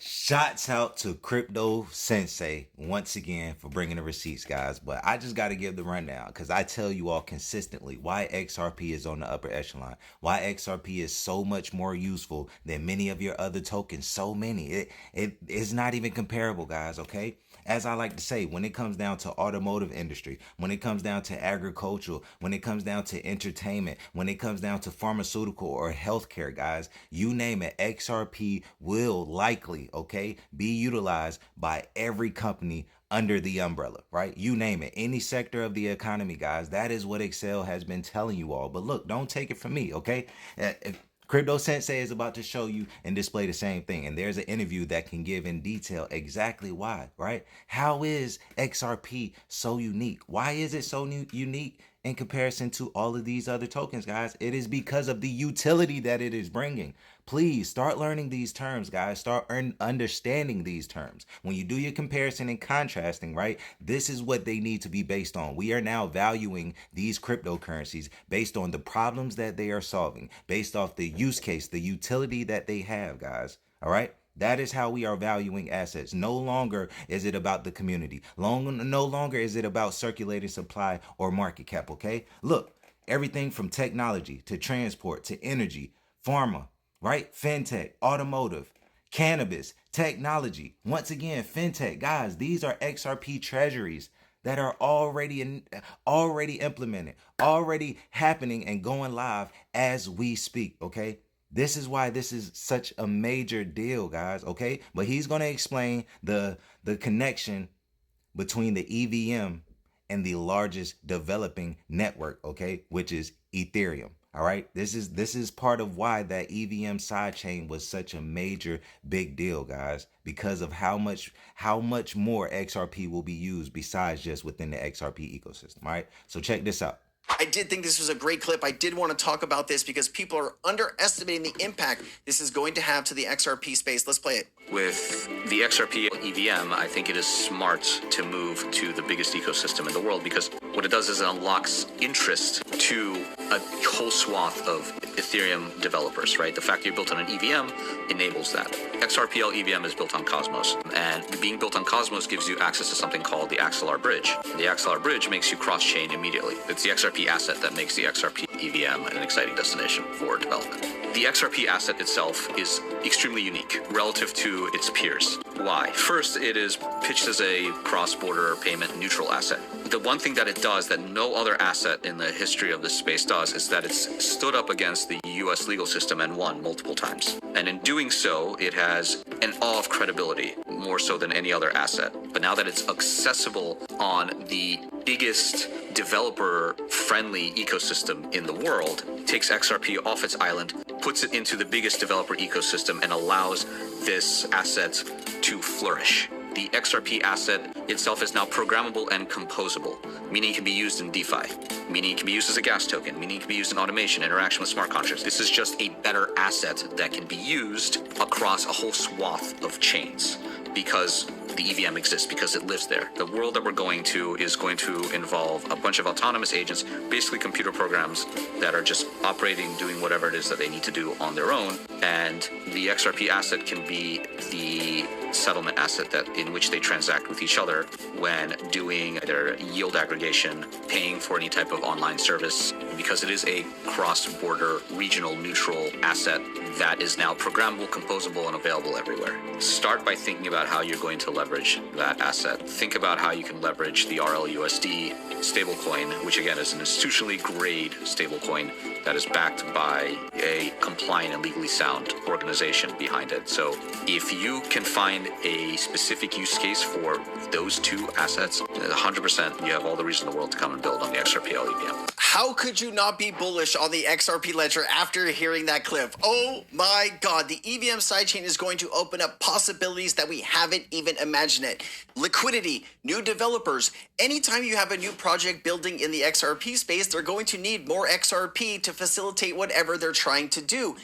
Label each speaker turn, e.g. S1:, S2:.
S1: Shots out to Crypto Sensei once again for bringing the receipts, guys. But I just got to give the rundown because I tell you all consistently why XRP is on the upper echelon, why XRP is so much more useful than many of your other tokens. So many. It is not even comparable, guys, okay? As I like to say, when it comes down to automotive industry, when it comes down to agricultural, when it comes down to entertainment, when it comes down to pharmaceutical or healthcare, guys, you name it, XRP will likely, okay, be utilized by every company under the umbrella, right? You name it, any sector of the economy, guys. That is what Excel has been telling you all. But look, don't take it from me, okay? Crypto Sensei is about to show you and display the same thing. And there's an interview that can give in detail exactly why, right? How is XRP so unique? Why is it so unique in comparison to all of these other tokens, guys? It is because of the utility that it is bringing. Please start learning these terms, guys. Start understanding these terms. When you do your comparison and contrasting, right, this is what they need to be based on. We are now valuing these cryptocurrencies based on the problems that they are solving, based off the use case, the utility that they have, guys. All right? That is how we are valuing assets. No longer is it about the community. No longer is it about circulating supply or market cap, okay? Look, everything from technology to transport to energy, pharma, right? Fintech, automotive, cannabis, technology. Once again, fintech. Guys, these are XRP treasuries that are already implemented, already happening and going live as we speak, okay? This is why this is such a major deal, guys, okay? But he's going to explain the connection between the EVM and the largest developing network, okay, which is Ethereum. All right, this is part of why that EVM sidechain was such a major big deal, guys, because of how much more XRP will be used besides just within the XRP ecosystem. All right, so check this out.
S2: I did think this was a great clip. I did want to talk about this because people are underestimating the impact this is going to have to the XRP space. Let's play it.
S3: With the XRP EVM, I think it is smart to move to the biggest ecosystem in the world because what it does is it unlocks interest to a whole swath of Ethereum developers, right? The fact that you're built on an EVM enables that. XRPL EVM is built on Cosmos, and being built on Cosmos gives you access to something called the Axelar Bridge. The Axelar Bridge makes you cross-chain immediately. It's the XRP asset that makes the XRP EVM an exciting destination for development. The XRP asset itself is extremely unique relative to its peers. Why? First, it is pitched as a cross-border payment neutral asset. The one thing that it does that no other asset in the history of this space does is that it's stood up against the US legal system and won multiple times. And in doing so, it has an awe of credibility, more so than any other asset. But now that it's accessible on the biggest developer-friendly ecosystem in the world, takes XRP off its island, puts it into the biggest developer ecosystem, and allows this asset to flourish. The XRP asset itself is now programmable and composable, meaning it can be used in DeFi, meaning it can be used as a gas token, meaning it can be used in automation, interaction with smart contracts. This is just a better asset that can be used across a whole swath of chains because the EVM exists, because it lives there. The world that we're going to is going to involve a bunch of autonomous agents, basically computer programs that are just operating, doing whatever it is that they need to do on their own. And the XRP asset can be the settlement asset that in which they transact with each other when doing their yield aggregation, paying for any type of online service, because it is a cross-border regional neutral asset that is now programmable, composable, and available everywhere. Start by thinking about how you're going to leverage that asset. Think about how you can leverage the RLUSD stablecoin, which again is an institutionally grade stablecoin that is backed by a compliant and legally sound organization behind it. So if you can find a specific use case for those two assets, 100% you have all the reason in the world to come and build on the XRPL EVM.
S2: How could you not be bullish on the XRP ledger after hearing that clip? Oh my God, the EVM sidechain is going to open up possibilities that we haven't even imagined it. Liquidity, new developers. Anytime you have a new project building in the XRP space, they're going to need more XRP to facilitate whatever they're trying to do.